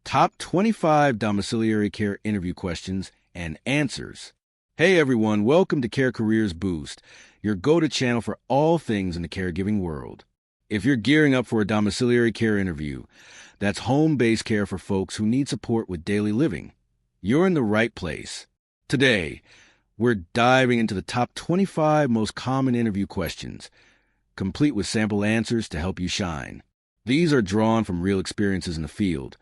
Top 25 Domiciliary Care Interview Questions and Answers. Hey everyone, welcome to Care Careers Boost, your go-to channel for all things in the caregiving world. If you're gearing up for a domiciliary care interview, that's home-based care for folks who need support with daily living, you're in the right place. Today, we're diving into the top 25 most common interview questions, complete with sample answers to help you shine. These are drawn from real experiences in the field,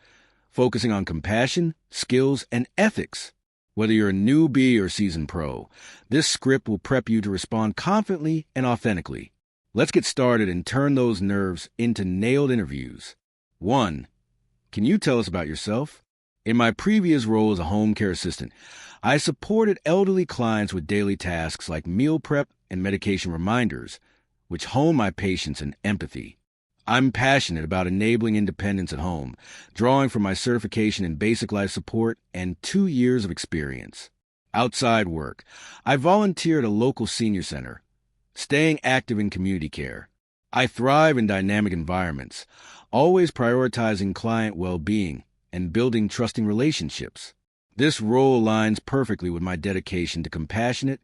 focusing on compassion, skills, and ethics. Whether you're a newbie or seasoned pro, this script will prep you to respond confidently and authentically. Let's get started and turn those nerves into nailed interviews. 1. Can you tell us about yourself? In my previous role as a home care assistant, I supported elderly clients with daily tasks like meal prep and medication reminders, which hone my patience and empathy. I'm passionate about enabling independence at home, drawing from my certification in basic life support and 2 years of experience. Outside work, I volunteer at a local senior center, staying active in community care. I thrive in dynamic environments, always prioritizing client well-being and building trusting relationships. This role aligns perfectly with my dedication to compassionate,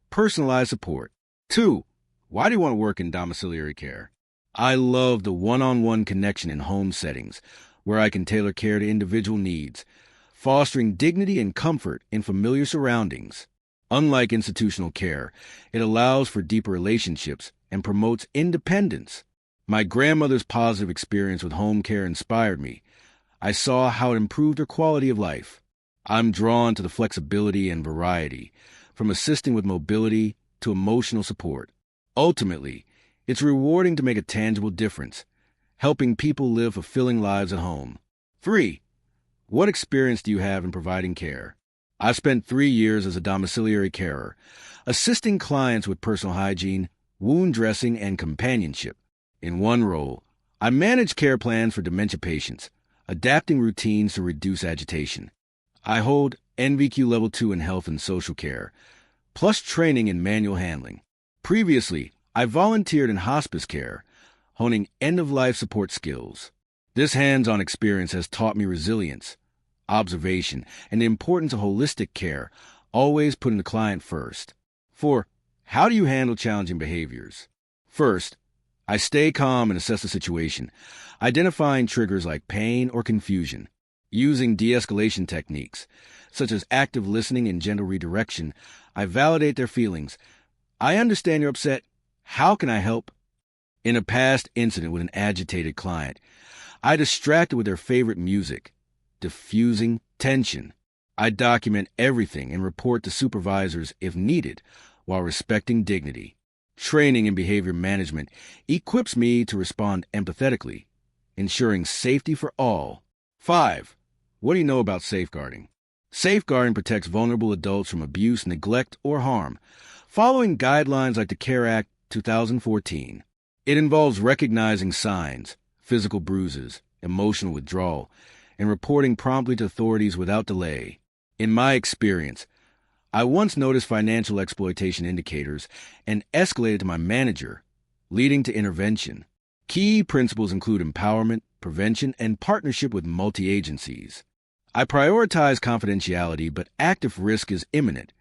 personalized support. 2. Why do you want to work in domiciliary care? I love the one-on-one connection in home settings, where I can tailor care to individual needs, fostering dignity and comfort in familiar surroundings. Unlike institutional care, it allows for deeper relationships and promotes independence. My grandmother's positive experience with home care inspired me. I saw how it improved her quality of life. I'm drawn to the flexibility and variety, from assisting with mobility to emotional support. Ultimately, it's rewarding to make a tangible difference, helping people live fulfilling lives at home. 3. What experience do you have in providing care? I've spent 3 years as a domiciliary carer, assisting clients with personal hygiene, wound dressing, and companionship. In one role, I manage care plans for dementia patients, adapting routines to reduce agitation. I hold NVQ Level 2 in health and social care, plus training in manual handling. Previously, I volunteered in hospice care, honing end-of-life support skills. This hands-on experience has taught me resilience, observation, and the importance of holistic care, always putting the client first. 4. How do you handle challenging behaviors? First, I stay calm and assess the situation, identifying triggers like pain or confusion. Using de-escalation techniques, such as active listening and gentle redirection, I validate their feelings. I understand you're upset. How can I help? In a past incident with an agitated client, I distracted with their favorite music, diffusing tension. I document everything and report to supervisors if needed, while respecting dignity. Training in behavior management equips me to respond empathetically, ensuring safety for all. 5. What do you know about safeguarding? Safeguarding protects vulnerable adults from abuse, neglect, or harm, following guidelines like the CARE Act 2014. It involves recognizing signs, physical bruises, emotional withdrawal, and reporting promptly to authorities without delay. In my experience, I once noticed financial exploitation indicators and escalated to my manager, leading to intervention. Key principles include empowerment, prevention, and partnership with multi-agencies. I prioritize confidentiality, but act if risk is imminent,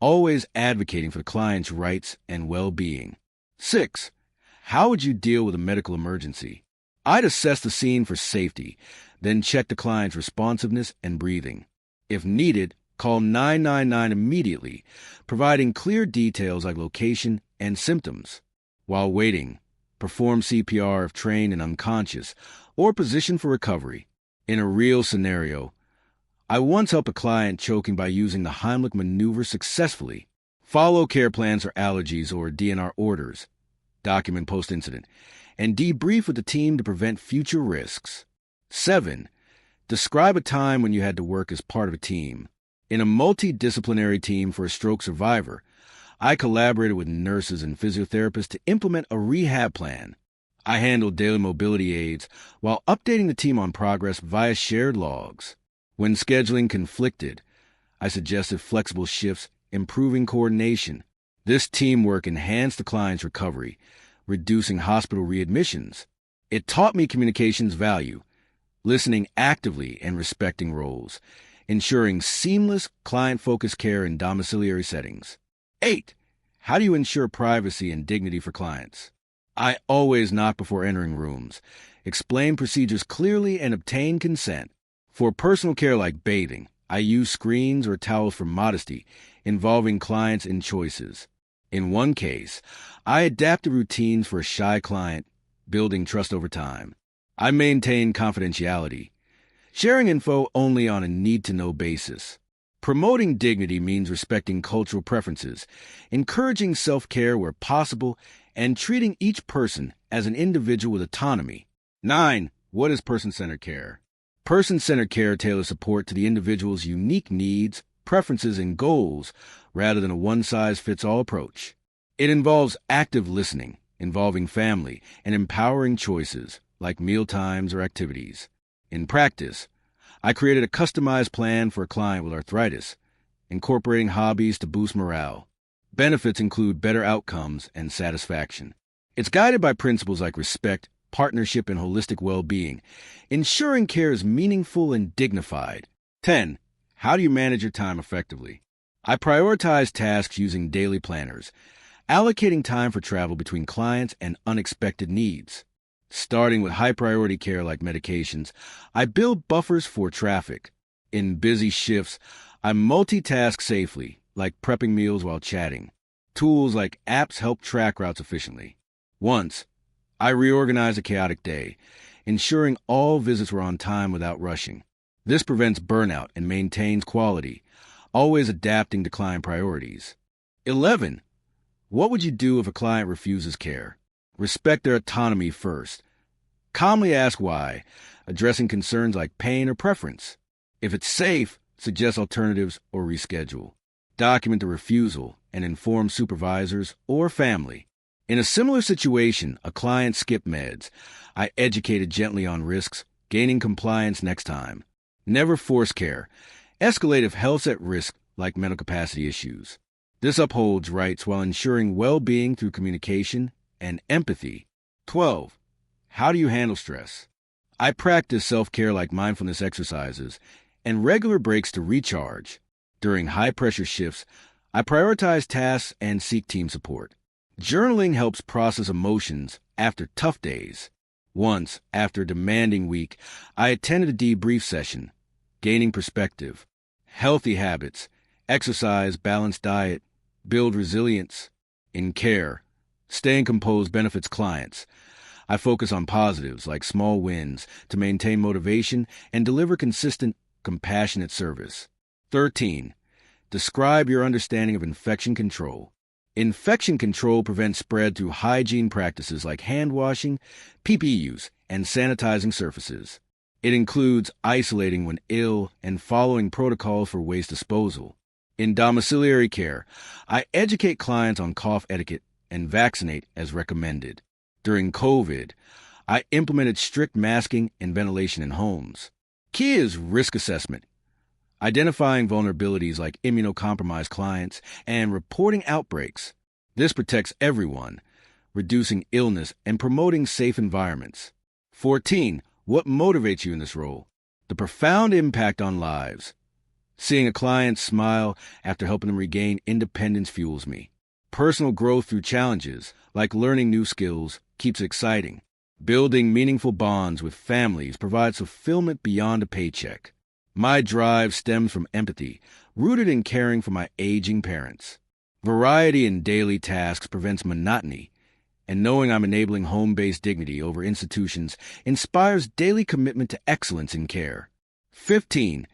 always advocating for the client's rights and well-being. 6. How would you deal with a medical emergency? I'd assess the scene for safety, then check the client's responsiveness and breathing. If needed, call 999 immediately, providing clear details like location and symptoms. While waiting, perform CPR if trained and unconscious, or position for recovery. In a real scenario, I once helped a client choking by using the Heimlich maneuver successfully. Follow care plans for allergies or DNR orders. Document post-incident. And debrief with the team to prevent future risks. 7. Describe a time when you had to work as part of a team. In a multidisciplinary team for a stroke survivor, I collaborated with nurses and physiotherapists to implement a rehab plan. I handled daily mobility aids while updating the team on progress via shared logs. When scheduling conflicted, I suggested flexible shifts, improving coordination. This teamwork enhanced the client's recovery, reducing hospital readmissions. It taught me communication's value, listening actively and respecting roles, ensuring seamless, client-focused care in domiciliary settings. 8. How do you ensure privacy and dignity for clients? I always knock before entering rooms, explain procedures clearly, and obtain consent. For personal care like bathing, I use screens or towels for modesty, involving clients in choices. In one case, I adapted routines for a shy client, building trust over time. I maintain confidentiality, sharing info only on a need-to-know basis. Promoting dignity means respecting cultural preferences, encouraging self-care where possible, and treating each person as an individual with autonomy. 9. What is person-centered care? Person-centered care tailors support to the individual's unique needs, preferences, and goals rather than a one-size-fits-all approach. It involves active listening, involving family, and empowering choices like meal times or activities. In practice, I created a customized plan for a client with arthritis, incorporating hobbies to boost morale. Benefits include better outcomes and satisfaction. It's guided by principles like respect, partnership, and holistic well-being, ensuring care is meaningful and dignified. 10. How do you manage your time effectively? I prioritize tasks using daily planners, allocating time for travel between clients and unexpected needs. Starting with high-priority care like medications, I build buffers for traffic. In busy shifts, I multitask safely, like prepping meals while chatting. Tools like apps help track routes efficiently. Once, I reorganize a chaotic day, ensuring all visits were on time without rushing. This prevents burnout and maintains quality, always adapting to client priorities. 11. What would you do if a client refuses care? Respect their autonomy first. Calmly ask why, addressing concerns like pain or preference. If it's safe, suggest alternatives or reschedule. Document the refusal and inform supervisors or family. In a similar situation, a client skipped meds. I educated gently on risks, gaining compliance next time. Never force care. Escalate if health's at risk, like mental capacity issues. This upholds rights while ensuring well-being through communication and empathy. 12. How do you handle stress? I practice self-care like mindfulness exercises and regular breaks to recharge. During high-pressure shifts, I prioritize tasks and seek team support. Journaling helps process emotions after tough days. Once, after a demanding week, I attended a debrief session, gaining perspective. Healthy habits, exercise, balanced diet, build resilience. In care, staying composed benefits clients. I focus on positives like small wins to maintain motivation and deliver consistent, compassionate service. 13. Describe your understanding of infection control. Infection control prevents spread through hygiene practices like hand washing, PPE use, and sanitizing surfaces. It includes isolating when ill and following protocols for waste disposal. In domiciliary care, I educate clients on cough etiquette and vaccinate as recommended. During COVID, I implemented strict masking and ventilation in homes. Key is risk assessment, identifying vulnerabilities like immunocompromised clients, and reporting outbreaks. This protects everyone, reducing illness and promoting safe environments. 14. What motivates you in this role? The profound impact on lives. Seeing a client smile after helping them regain independence fuels me. Personal growth through challenges, like learning new skills, keeps it exciting. Building meaningful bonds with families provides fulfillment beyond a paycheck. My drive stems from empathy, rooted in caring for my aging parents. Variety in daily tasks prevents monotony, and knowing I'm enabling home-based dignity over institutions inspires daily commitment to excellence in care. 15.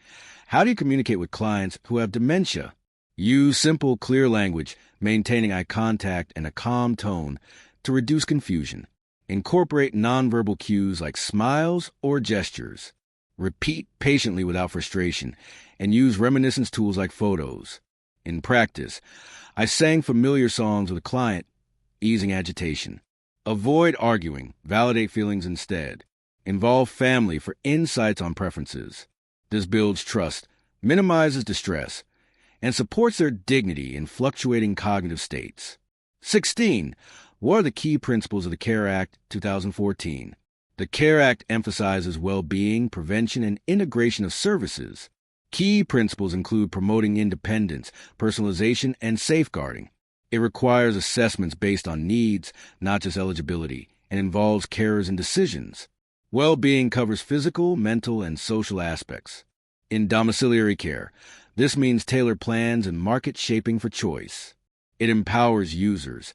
How do you communicate with clients who have dementia? Use simple, clear language, maintaining eye contact and a calm tone to reduce confusion. Incorporate nonverbal cues like smiles or gestures. Repeat patiently without frustration, and use reminiscence tools like photos. In practice, I sang familiar songs with a client, easing agitation. Avoid arguing, validate feelings instead. Involve family for insights on preferences. This builds trust, minimizes distress, and supports their dignity in fluctuating cognitive states. 16. What are the key principles of the CARE Act 2014? The CARE Act emphasizes well-being, prevention, and integration of services. Key principles include promoting independence, personalization, and safeguarding. It requires assessments based on needs, not just eligibility, and involves carers in decisions. Well-being covers physical, mental, and social aspects. In domiciliary care, this means tailored plans and market shaping for choice. It empowers users,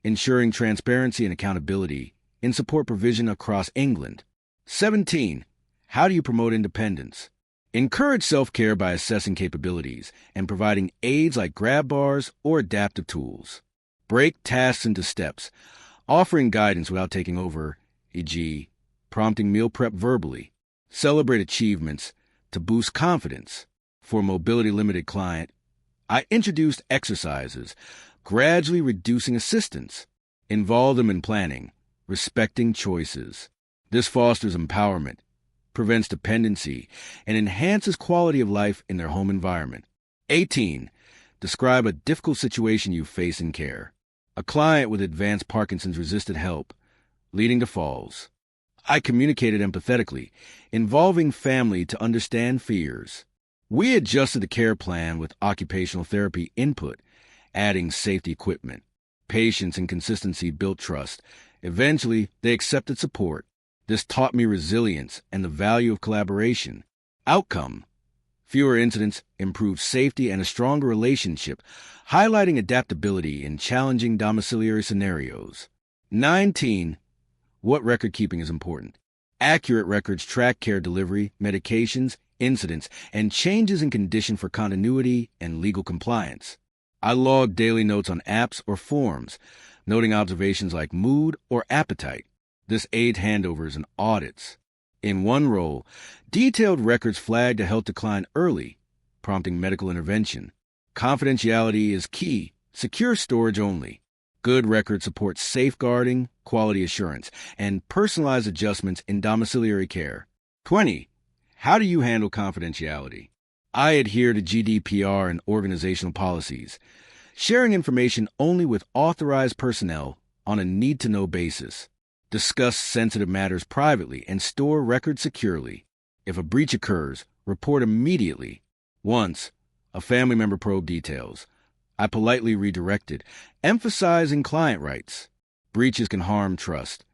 ensuring transparency and accountability in support provision across England. 17. How do you promote independence? Encourage self-care by assessing capabilities and providing aids like grab bars or adaptive tools. Break tasks into steps, offering guidance without taking over, e.g., prompting meal prep verbally. Celebrate achievements to boost confidence. For a mobility-limited client, I introduced exercises, gradually reducing assistance. Involve them in planning, respecting choices. This fosters empowerment, prevents dependency, and enhances quality of life in their home environment. 18. Describe a difficult situation you face in care. A client with advanced Parkinson's resisted help, leading to falls. I communicated empathetically, involving family to understand fears. We adjusted the care plan with occupational therapy input, adding safety equipment. Patience and consistency built trust. Eventually, they accepted support. This taught me resilience and the value of collaboration. Outcome: fewer incidents, improved safety, and a stronger relationship, highlighting adaptability in challenging domiciliary scenarios. 19. What record keeping is important? Accurate records track care delivery, medications, incidents, and changes in condition for continuity and legal compliance. I log daily notes on apps or forms, noting observations like mood or appetite. This aids handovers and audits. In one role, detailed records flagged a health decline early, prompting medical intervention. Confidentiality is key. Secure storage only. Good records support safeguarding, quality assurance, and personalized adjustments in domiciliary care. 20. How do you handle confidentiality? I adhere to GDPR and organizational policies, sharing information only with authorized personnel on a need-to-know basis. Discuss sensitive matters privately and store records securely. If a breach occurs, report immediately. Once, a family member probed details. I politely redirected, emphasizing client rights. Breaches can harm trust,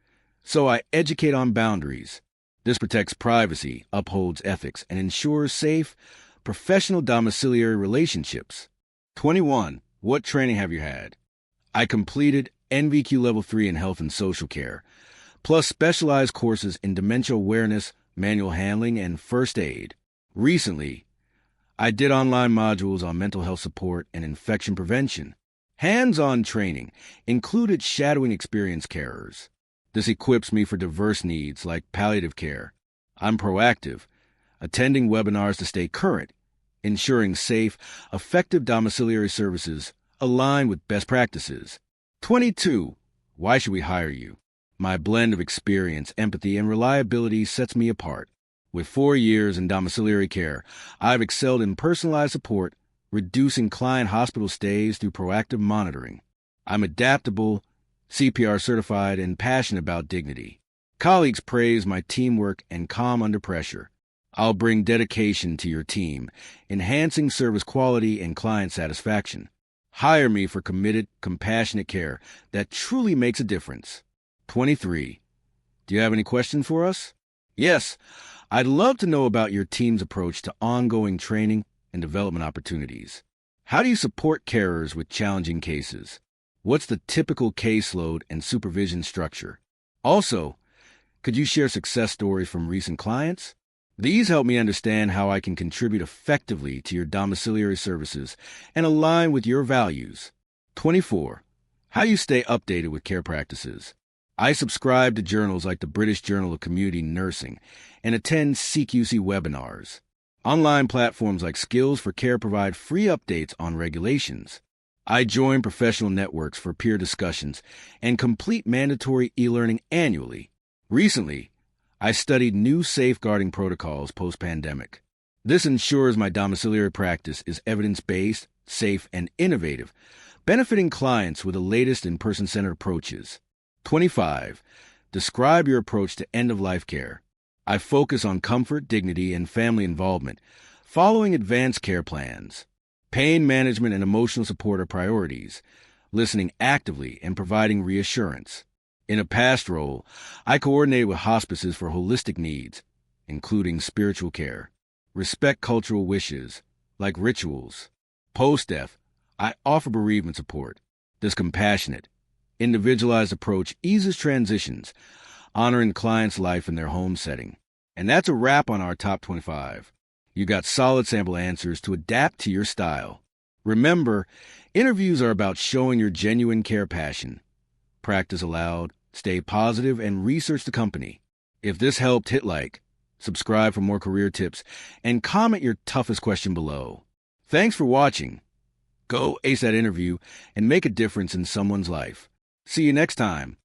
so I educate on boundaries. This protects privacy, upholds ethics, and ensures safe, professional domiciliary relationships. 21. What training have you had? I completed NVQ Level 3 in Health and Social Care, plus specialized courses in dementia awareness, manual handling, and first aid. Recently, I did online modules on mental health support and infection prevention. Hands-on training included shadowing experienced carers. This equips me for diverse needs like palliative care. I'm proactive, attending webinars to stay current, ensuring safe, effective domiciliary services align with best practices. 22. Why should we hire you? My blend of experience, empathy, and reliability sets me apart. With 4 years in domiciliary care, I've excelled in personalized support, reducing client hospital stays through proactive monitoring. I'm adaptable, CPR certified, and passionate about dignity. Colleagues praise my teamwork and calm under pressure. I'll bring dedication to your team, enhancing service quality and client satisfaction. Hire me for committed, compassionate care that truly makes a difference. 23. Do you have any questions for us? Yes, I'd love to know about your team's approach to ongoing training and development opportunities. How do you support carers with challenging cases? What's the typical caseload and supervision structure? Also, could you share success stories from recent clients? These help me understand how I can contribute effectively to your domiciliary services and align with your values. 24. How do you stay updated with care practices? I subscribe to journals like the British Journal of Community Nursing and attend CQC webinars. Online platforms like Skills for Care provide free updates on regulations. I join professional networks for peer discussions and complete mandatory e-learning annually. Recently, I studied new safeguarding protocols post-pandemic. This ensures my domiciliary practice is evidence-based, safe, and innovative, benefiting clients with the latest in person-centered approaches. 25. Describe your approach to end-of-life care. I focus on comfort, dignity, and family involvement, following advanced care plans. Pain management and emotional support are priorities, listening actively and providing reassurance. In a past role, I coordinated with hospices for holistic needs, including spiritual care. Respect cultural wishes, like rituals. Post-death, I offer bereavement support. This compassionate, individualized approach eases transitions, honoring clients' life in their home setting. And that's a wrap on our top 25. You got solid sample answers to adapt to your style. Remember, interviews are about showing your genuine care passion. Practice aloud, stay positive, and research the company. If this helped, hit like, subscribe for more career tips, and comment your toughest question below. Thanks for watching. Go ace that interview and make a difference in someone's life. See you next time.